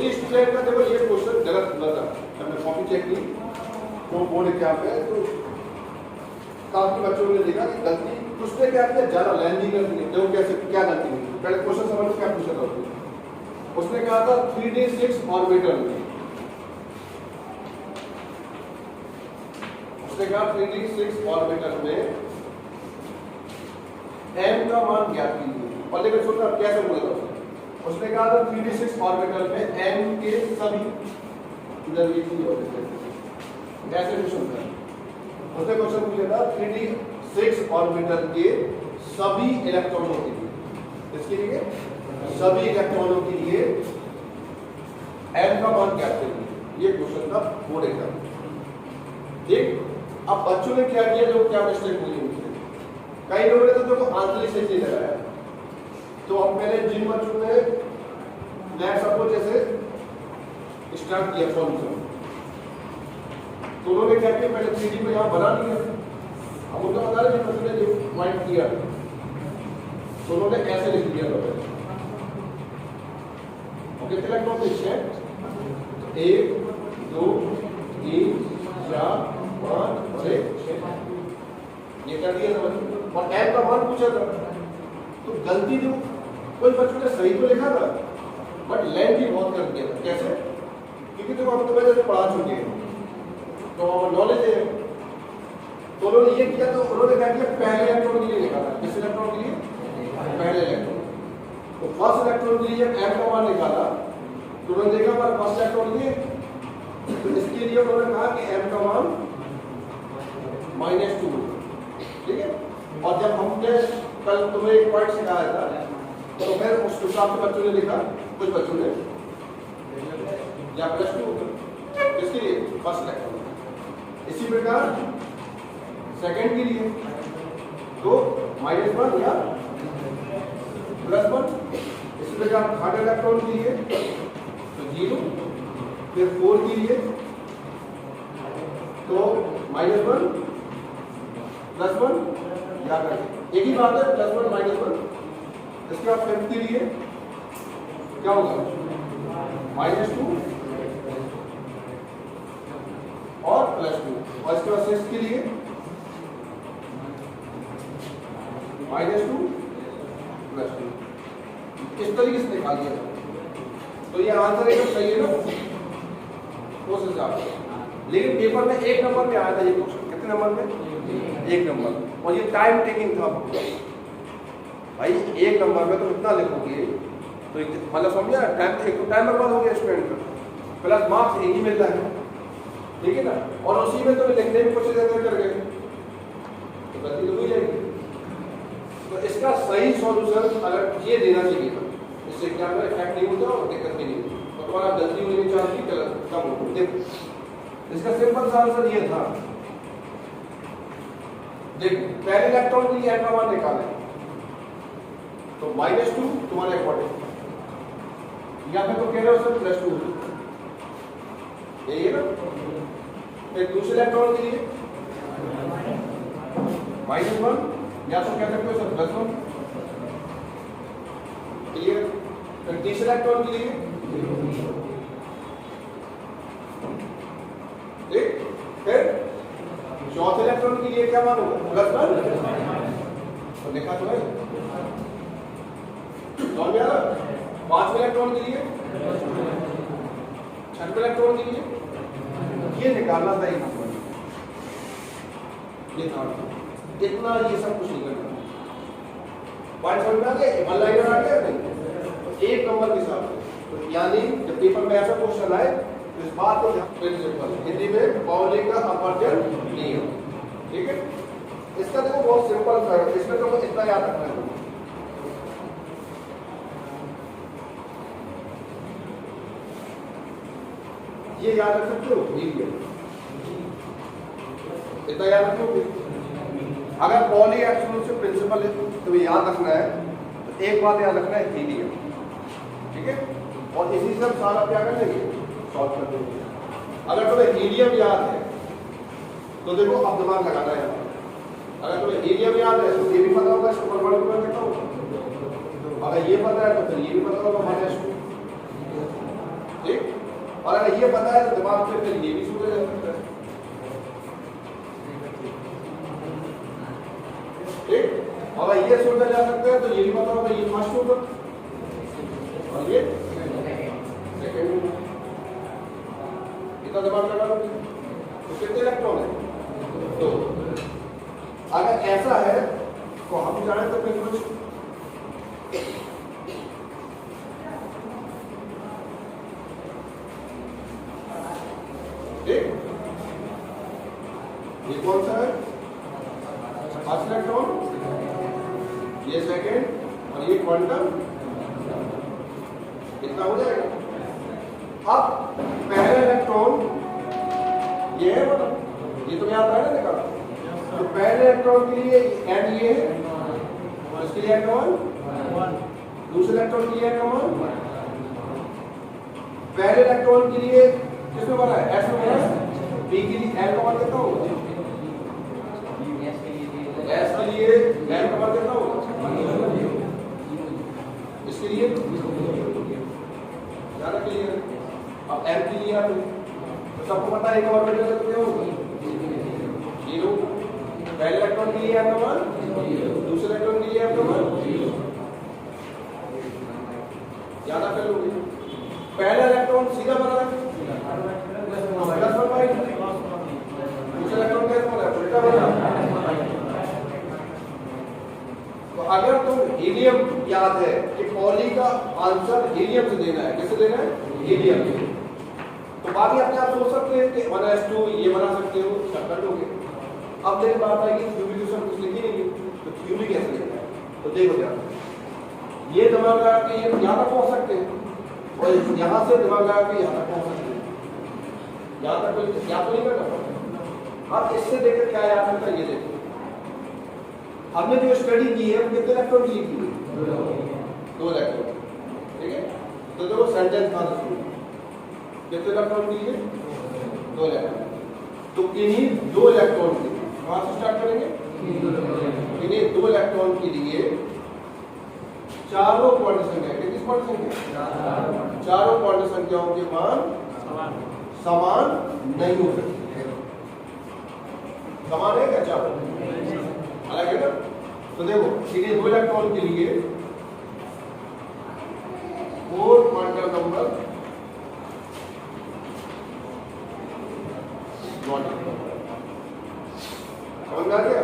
उसी स्टूडेंट का देखो ये क्वेश्चन गलत हुआ था, हमने कॉपी चेक की तो बोर्ड क्या पे तो काफी बच्चों ने देखा कि गलती उसने क्या किया, ज्यादा लेंदी गलती नहीं। देखो कैसे क्या गलती नहीं, पहले क्वेश्चन समझ लो क्या पूछा था उसने कहा था 3d6 ऑर्बिटल में, उसने कहा 3d6 ऑर्बिटल में m का मान ज्ञात कीजिए। और लेकिन सुनना कैसे बोला था उसने कहा था 3d6 ऑर्बिटल में m के सभी, इधर ये चीज होती है ऐसे क्वेश्चन था, उसने क्वेश्चन पूछा था 3d6 ऑर्बिटल के सभी इलेक्ट्रॉनों के लिए, इसके लिए सभी इलेक्ट्रॉनों के लिए m का मान ज्ञात कीजिए, ये क्वेश्चन था बोर्ड एग्जाम। ठीक, अब बच्चों ने क्या किया, जो क्या मिस्टेक हुई उनसे, कई लोगों ने तो देखो आंसर सही नहीं लगाया। तो अब पहले जिन बच्चों ने मैं सपोज जैसे स्टार्ट किया सॉल्यूशन, तो उन्होंने क्या किया, पहले 3D को यहाँ बना लिया, हम उनका बता रहे बच्चों ने जो पॉइंट किया तो उन्होंने ऐसे लिख दिया था। कितने इलेक्ट्रॉन थे, 6, 1 2 3 4 5 6, ये कर दिया था और m का मान पूछा था। तो गलती जो कोई बच्चों ने सही तो लिखा था बट लेंथ ही बहुत कर दिया था। कैसे, क्योंकि देखो हम तो पहले से पढ़ा चुके हैं तो नॉलेज है, तो उन्होंने ये किया, तो उन्होंने क्या किया, पहले इलेक्ट्रॉन के लिए लिखा था। किस इलेक्ट्रॉन के लिए, पहले इलेक्ट्रॉन। तो फर्स्ट इलेक्ट्रॉन के लिए जब m का मान निकाला तो उन्होंने देखा हमारा फर्स्ट इलेक्ट्रॉन लिए, तो इसके लिए उन्होंने कहा कि m का मान -2, ठीक है। और जब हमने कल तुम्हें एक पॉइंट सिखाया था तो फिर उस हिसाब से बच्चों ने लिखा, कुछ बच्चों ने या +2 किसके लिए, फर्स्ट इलेक्ट्रॉन। इसी प्रकार सेकंड के लिए तो -1 या +1। इसी प्रकार थर्ड इलेक्ट्रॉन के लिए तो 0, फिर 4 के लिए तो -1 +1, याद रखें एक ही बात है, +1 -1। इसके बाद 5 के लिए क्या होगा, -2 और +2। और इसके बाद 6 के लिए -2 +2। इस तरीके से निकाल दिया। तो ये आंसर एकदम सही है ना उस हिसाब से। लेकिन पेपर में 1 नंबर पे आया था ये क्वेश्चन। कितने नंबर पे, 1 नंबर। और ये टाइम टेकिंग था भाई। 1 नंबर में तुम इतना लिखोगे तो मतलब समझा, टाइम एक तो टाइम बर्बाद हो गया स्टूडेंट का, प्लस मार्क्स एक ही मिल रहा है, ठीक है ना। और उसी में तुम्हें लिखने में कुछ ज्यादा कर गए तो गलती तो हो जाएगी। तो इसका सही सॉल्यूशन अगर ये देना चाहिए था, इससे क्या इफेक्ट नहीं होता और दिक्कत भी नहीं होती, तो तुम्हारा गलती होने की चांस भी कम होती। देखो इसका सिंपल सा आंसर ये था, देखो पहले इलेक्ट्रॉन के लिए m का मान निकालें तो -2 तुम्हारे अकॉर्डिंग, या फिर तो कह रहे हो सर +2, यही है ना। फिर दूसरे इलेक्ट्रॉन के लिए -1, या तो कह सकते हो सर +1, क्लियर। फिर तीसरे इलेक्ट्रॉन के लिए ठीक, फिर चौथे इलेक्ट्रॉन के लिए क्या मान होगा, +1, तो लिखा तो है। समझ गया। पांचवें इलेक्ट्रॉन के लिए, छठवें इलेक्ट्रॉन के लिए ये निकालना था एक नंबर, ये था इतना, ये सब कुछ नहीं करना। पॉइंट समझ में आ गया, वन लाइनर आ गया नहीं, एक नंबर के हिसाब से। तो यानी जब पेपर में ऐसा क्वेश्चन आए तो इस बात को प्रिंसिपल हिंदी में पाउली का अपवर्जन नियम, ठीक है। इसका देखो बहुत सिंपल था, इसमें तो इतना याद रखना है। ये याद रख सकते हो, इतना याद रखोगे। अगर पॉली एक्सक्लूसिव प्रिंसिपल तुम्हें याद रखना है तो एक बात याद रखना है, हीलियम, ठीक है। और इसी से हम सारा क्या कर लेंगे, सॉल्व कर देंगे। अगर तुम्हें हीलियम याद है तो देखो अब दिमाग लगाना है। अगर तुम्हें हीलियम याद है तो ये भी पता होगा इसको परमाणु में कितना होगा, अगर ये पता है तो फिर ये भी पता होगा -2। ठीक। और अगर ये पता है तो दिमाग से फिर ये भी सोचा जा सकता है, ठीक। और अगर ये सोचा जा सकता है तो ये भी पता होगा ये फर्स्ट होगा और ये सेकंड होगा। इतना दिमाग लगा लो। तो कितने इलेक्ट्रॉन है? दो। अगर ऐसा है तो हम जाने तो फिर कुछ ठीक। ये कौन सा है? फर्स्ट इलेक्ट्रॉन, ये सेकंड और ये क्वांटम, इतना हो जाएगा। अब पहला इलेक्ट्रॉन ये है, मतलब ये तो याद है ना देखा। तो पहले इलेक्ट्रॉन के लिए एन ये है और इसके लिए एन 1, दूसरे इलेक्ट्रॉन के लिए एन 1। पहले इलेक्ट्रॉन के लिए किसमें बना है? एस में बना है। बी के लिए एन का मान कितना होगा? एस के लिए एन का मान कितना होगा? इसके लिए ज्यादा क्लियर है। अब एन के लिए तो सबको पता है एक ऑर्बिटल कितने होगा? 0। पहले इलेक्ट्रॉन के लिए एन 1, दूसरे इलेक्ट्रॉन के लिए एन 1, ज्यादा कर लोगे। पहला इलेक्ट्रॉन सीधा बना है प्लस 1/2, दूसरा इलेक्ट्रॉन कैसे बना है? उल्टा बना। तो अगर तुम हीलियम याद है कि पॉली का आंसर हीलियम से देना है, किससे देना है? हीलियम से। तो बाकी अपने आप सोच सकते हैं कि 1s2 ये बना सकते हो, सब कर लोगे। अब देखो बात आएगी फ्यूमिगेशन कुछ लिखी नहीं, तो फ्यूमी कैसे लेना है? तो देखो ध्यान, ये दिमाग लगा के ये यहाँ तक पहुँच सकते हैं और यहाँ से दिमाग लगा के यहाँ तक पहुँच सकते हैं। यहाँ तक कोई क्या तो नहीं करना पड़ता। अब इससे देखकर क्या याद आता है? ये देखो हमने जो स्टडी की है वो कितने इलेक्ट्रॉन की थी? 2 इलेक्ट्रॉन, ठीक है। तो देखो सेंटेंस कहाँ से कितने इलेक्ट्रॉन के लिए? 2 इलेक्ट्रॉन। तो इन्हीं 2 इलेक्ट्रॉन के कहाँ से स्टार्ट करेंगे? इन्हीं 2 इलेक्ट्रॉन के लिए चारों क्वांटम संख्या, कितनी क्वांटम संख्या? चारों क्वांटम संख्याओं के मान समान नहीं हो सकते। समान है क्या? चारों अलग है ना। तो देखो इन्हीं 2 इलेक्ट्रॉन के लिए 4 क्वांटम नंबर समझ में आ गया?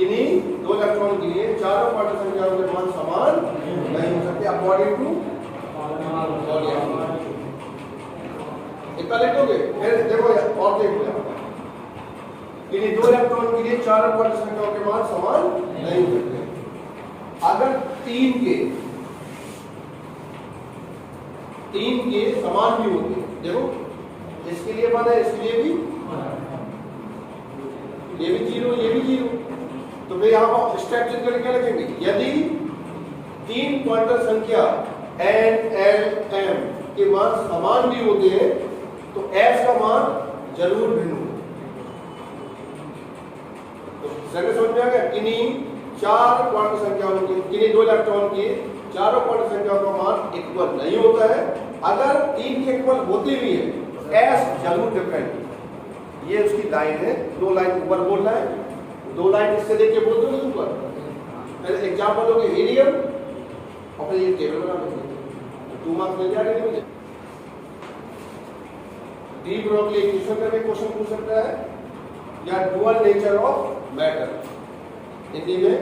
इन्हीं 2 इलेक्ट्रॉन के लिए चारों क्वांटम संख्याओं के मान समान नहीं हो सकते अकॉर्डिंग टू बॉडी। इतना लिखोगे। फिर देखो और देखो, इन्हीं 2 इलेक्ट्रॉन के लिए चारों क्वांटम संख्याओं के मान समान नहीं हो सकते। अगर 3 के समान भी होते, देखो इसके लिए मान है, इसके लिए भी, ये भी 0, ये भी 0। तो फिर यहाँ पर स्टेप चेंज करके क्या लिखेंगे? यदि 3 क्वांटम संख्या n, l, m के मान समान भी होते हैं तो s का मान जरूर भिन्न होगा। तो समझ में आ गया? इन्हीं 4 क्वांटम संख्याओं के, इन्हीं 2 इलेक्ट्रॉन के चारों क्वांटम संख्याओं का मान इक्वल नहीं होता है। अगर 3 के इक्वल होती भी है तो s जरूर डिफरेंट। ये उसकी लाइन है, 2 लाइन ऊपर बोल रहा है, 2 लाइन इससे देख के बोल दो नहीं ऊपर। पहले एग्जाम्पल हो गए हीलियम और फिर ये टेबल बना देंगे, 2 मार्क्स मिल जाएगा मुझे। डी ब्रोगली इक्वेशन का भी क्वेश्चन पूछ सकता है, या dual nature of matter. Hindi में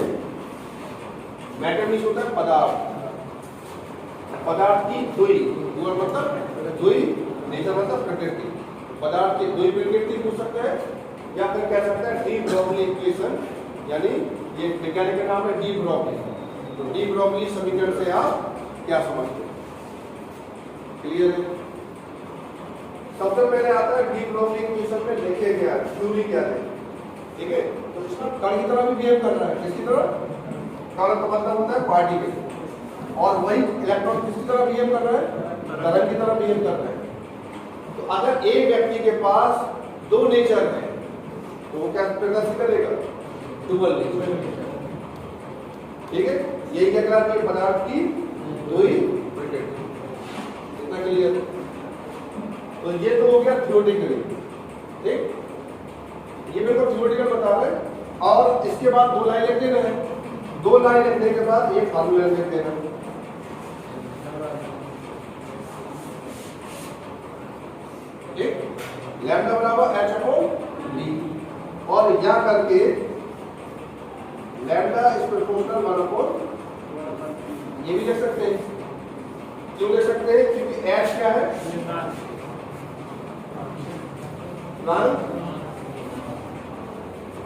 मैटर मीन्स होता है पदार्थ, पदार्थ की द्वि, डुअल मतलब द्वि, नेचर मतलब प्रकृति। पदार्थ की द्वि प्रकृति पूछ सकता है, या फिर कह सकता है डी ब्रोगली इक्वेशन, यानी ये वैज्ञानिक का नाम है डी ब्रोगली। तो डी ब्रोगली समीकरण से आप क्या समझते हैं? क्लियर है? सबसे पहले आता है डी ब्रोगली इक्वेशन में लिखे गया फ्यूरी क्या है, ठीक है। तो इसमें कण की तरह भी बिहेव कर रहा है, किसकी तरह? कण का मतलब होता है पार्टिकल, और वही इलेक्ट्रॉन किसकी तरह बिहेव कर रहा है? तरंग की तरह बिहेव कर रहा है। तो अगर एक व्यक्ति के पास 2 नेचर है तो वो क्या प्रदर्शित करेगा? डुअल नेचर, ठीक है। यही क्या कहलाती है? पदार्थ की द्वि प्रकृति। इतना क्लियर? थ्योरेटिकली, ठीक, ये बिल्कुल थ्योरेटिकल बता रहे हैं। और इसके बाद 2 लाइन लिख देना है, 2 लाइन लिखने के बाद एक फार्मूला लिख देना है, ठीक, लैम्डा बराबर h अपॉन d, और यहां करके लैम्डा इज प्रोपोर्शनल 1 अपॉन, ये भी लिख सकते हैं। क्यों लिख सकते हैं? क्योंकि h क्या है,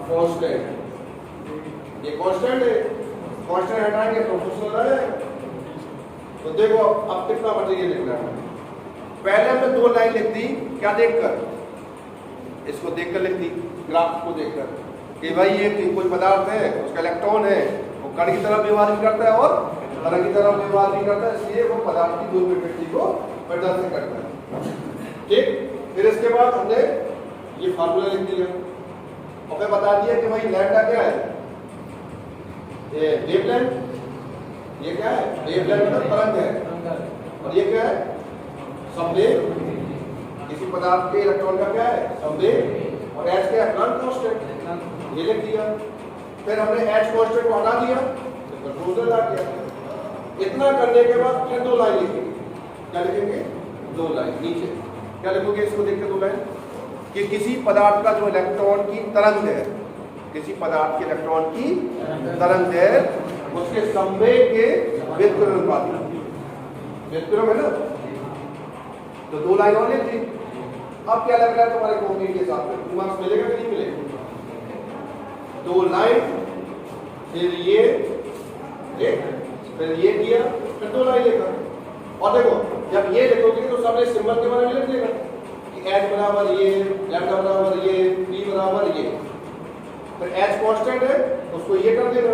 कांस्टेंट, ये कांस्टेंट है, कांस्टेंट हटाएंगे प्रोपोर्शनल आ जाएगा। तो देखो अब कितना मटेरियल लिखना है। पहले हमने 2 लाइन लिख दी, क्या देखकर, इसको देखकर लिख दी, ग्राफ को देखकर कि भाई ये कोई पदार्थ है, उसका इलेक्ट्रॉन है, वो कण की तरफ व्यवहार भी करता है और तरंग की तरफ व्यवहार भी करता है, इसलिए वो पदार्थ की दो प्रकृति को प्रदर्शित करता है, ठीक। फिर इसके बाद हमने ये फार्मूला लिख दिया और फिर बता दिया कि भाई लैम्डा क्या है, ये वेवलेंथ, ये क्या है, वेवलेंथ मतलब तरंग है, और ये क्या है, संवेग, किसी पदार्थ के इलेक्ट्रॉन का क्या है, संवेग, और h क्या है, प्लांक कांस्टेंट, ये लिख दिया। फिर हमने h कांस्टेंट को हटा दिया, तो प्रोपोर्शनल आ गया। इतना करने के बाद फिर 2 लाइन लिखेंगे, क्या लिखेंगे, 2 लाइन नीचे क्या लिखोगे, इसको देख के 2 लाइन कि किसी पदार्थ का जो इलेक्ट्रॉन की तरंग है, किसी पदार्थ के इलेक्ट्रॉन की तरंग है, उसके संवेग के व्युत्क्रम अनुपाती, व्युत्क्रम है ना, तो 2 लाइन और लिख दी। अब क्या लग रहा है तुम्हारे कॉपी के साथ में, मार्क्स मिलेगा कि नहीं मिलेगा? 2 लाइन, फिर ये एक, फिर ये किया, फिर 2 लाइन लिखा। और देखो जब ये लिखोगे तो सामने सिंबल के बारे में लिख देगा कि h बराबर ये, लैम्डा बराबर ये, p बराबर ये, फिर h कांस्टेंट है उसको ये कर देना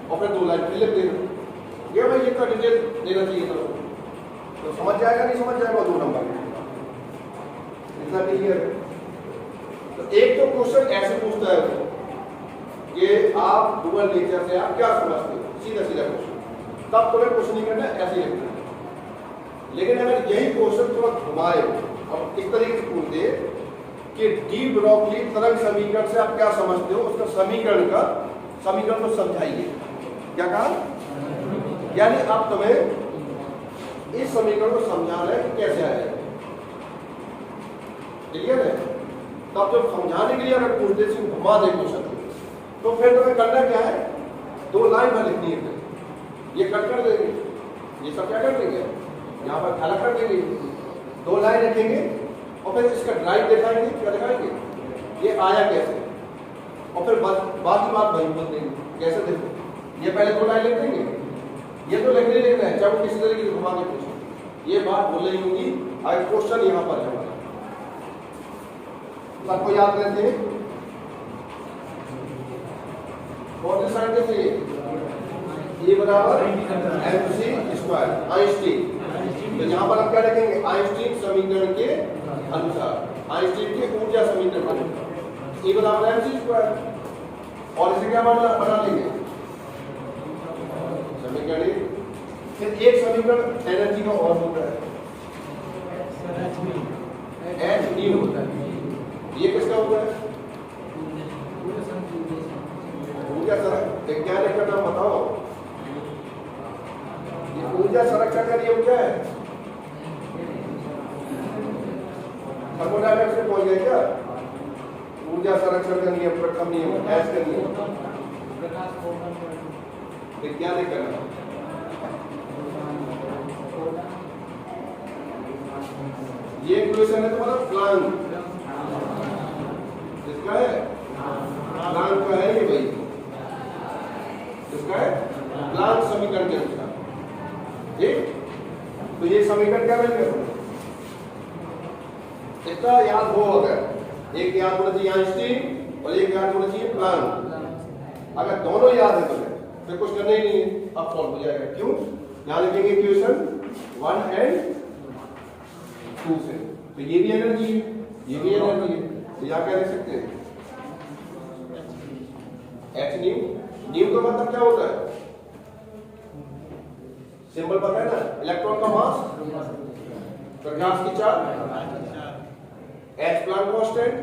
और फिर 2 लाइन फिर लिख देना। ये भाई इतना डिटेल देना चाहिए था, तो समझ जाएगा नहीं समझ जाएगा 2 नंबर इतना क्लियर है। तो एक तो क्वेश्चन ऐसे पूछता है कि आप डुअल नेचर से आप क्या समझते हो, सीधा सीधा क्वेश्चन, तब तुम्हें कुछ नहीं करना, ऐसे ही लिखना है। लेकिन अगर यही क्वेश्चन थोड़ा घुमाए और इस तरीके से पूछ दे कि डी ब्रोगली तरंग समीकरण से आप क्या समझते हो, उसका समीकरण को समझाइए। क्या कहा, यानी आप तुम्हें इस समीकरण को समझाना है कि कैसे आएगा, क्लियर है? तब जब समझाने के लिए अगर पूछ दे, घुमा दे क्वेश्चन, तो फिर तुम्हें करना क्या है, 2 लाइन भर लिखनी है, ये कट कर देंगे, ये सब क्या कर देंगे, यहाँ पर खाला कर देंगे, 2 लाइन लिखेंगे और फिर इसका ड्राइव दिखाएंगे, क्या दिखाएंगे, ये आया कैसे, और फिर बाकी बात वही बोल देंगे, कैसे देखो, ये पहले 2 लाइन लिख देंगे, ये तो लिखने लिखना है, चाहे वो किसी तरीके से घुमा के पूछो, ये बात बोल रही होगी। अगर क्वेश्चन यहाँ पर है, सबको याद रहते हैं, कौन सी साइड से ये बराबर mc स्क्वायर आइंस्टीन, तो यहाँ पर हम क्या लिखेंगे, आइंस्टीन समीकरण के अनुसार, आइंस्टीन के ऊर्जा समीकरण के ये बराबर mc स्क्वायर, और इसे क्या बना लेंगे, समीकरण। फिर एक समीकरण एनर्जी का और होता है, h न्यू होता है, ये किसका होता है, ऊर्जा संरक्षण, वैज्ञानिक का नाम बताओ, ये ऊर्जा संरक्षण का नियम क्या है, थर्मोडायनामिक्स में पहुंच गए क्या, ऊर्जा संरक्षण का नियम, प्रथम नियम, एच का नियम, वैज्ञानिक का नाम, ये इक्वेशन है तुम्हारा प्लांक, जिसका है प्लांक का है ये भाई, इसका है प्लांक समीकरण के अनुसार, ठीक। तो ये समीकरण क्या मिल गया, इतना याद हो, अगर एक याद होना चाहिए आइंस्टीन और एक याद होना चाहिए प्लांक, अगर दोनों याद है तुम्हें फिर कुछ करना ही नहीं है, अब सॉल्व हो जाएगा। क्यों, यहां लिखेंगे इक्वेशन 1 और 2 से, तो ये भी एनर्जी है, ये भी एनर्जी है, तो यहाँ क्या लिख सकते हैं, h न्यू, न्यू का मतलब क्या होता है, सिंबल पता है ना, इलेक्ट्रॉन का मास, प्रकाश की चाल, एच प्लांट कांस्टेंट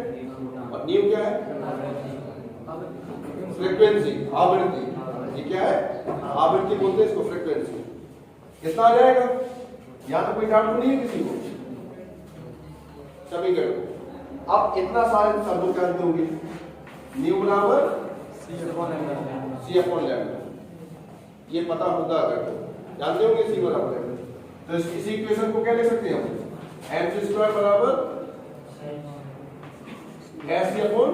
और न्यू क्या है? फ्रीक्वेंसी, आवृत्ति। ये क्या है? आवृत्ति बोलते हैं इसको, फ्रीक्वेंसी। कितना आ जाएगा? यहाँ तो कोई डाउट नहीं है किसी को? समीकरण अब इतना सारे शब्दों क्या होंगे? न्यू बराबर सी अपॉन लैम्डा, ये पता होगा अगर तो जानते होंगे सी बराबर लैम्डा। तो इसी इक्वेशन को क्या लिख सकते हैं हम? एम स्क्वायर बराबर एस सी अपॉन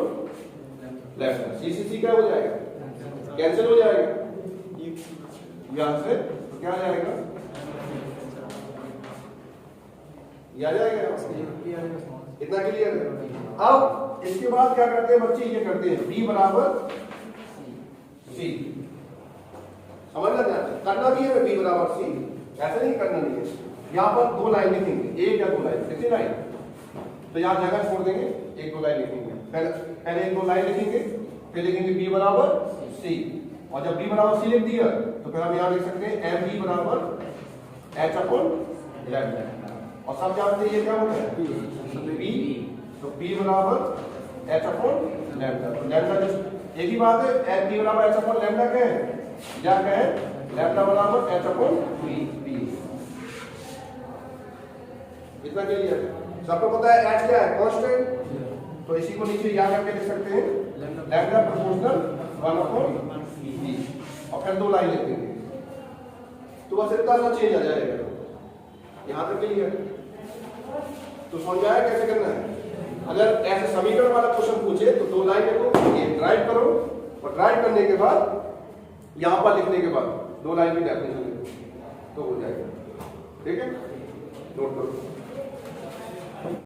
लैम्डा। सी क्या हो जाएगा? कैंसिल हो जाएगा यहां से, तो क्या आ जाएगा? ये आ जाएगा। इतना क्लियर है? अब इसके बाद क्या करते हैं बच्चे? ये करते हैं बी बराबर सी। समझना करना भी है बी बराबर सी, ऐसा नहीं करना नहीं है। यहाँ पर दो लाइन लिखेंगे, एक या दो लाइन, कितनी लाइन? तो यहाँ जगह छोड़ देंगे, एक दो लाइन लिखेंगे। पहले एक दो लाइन लिखेंगे, फिर लिखेंगे बी बराबर सी। और जब बी बराबर सी लिख दिया तो फिर हम यहाँ लिख सकते हैं एम बी बराबर एच अपॉन लैम्डा। और सब जानते हैं ये क्या होता है? बी, तो बी बराबर एच अपॉन लैम्डा। तो लैम्डा एक ही बात है, एच बी बराबर एच अपॉन लैम्डा क्या है? क्या है? लैम्डा बराबर एच अपॉन बी। इतना क्लियर है? सबको पता है एच क्या है? कांस्टेंट। तो इसी को नीचे याद करके लिख सकते हैं लैम्डा प्रोपोर्शनल 1 अपॉन बी। और फिर दो लाइन लिख देंगे तो बस इतना सा चेंज आ जाएगा। यहाँ तक क्लियर? तो समझ में आया कैसे करना है? अगर ऐसे समीकरण वाला क्वेश्चन पूछे तो दो लाइन लिखो, ये ड्राइव करो, और ड्राइव करने के बाद यहाँ पर लिखने के बाद दो लाइन की डेफिनेशन लिखो तो हो जाएगा। ठीक है? नोट करो।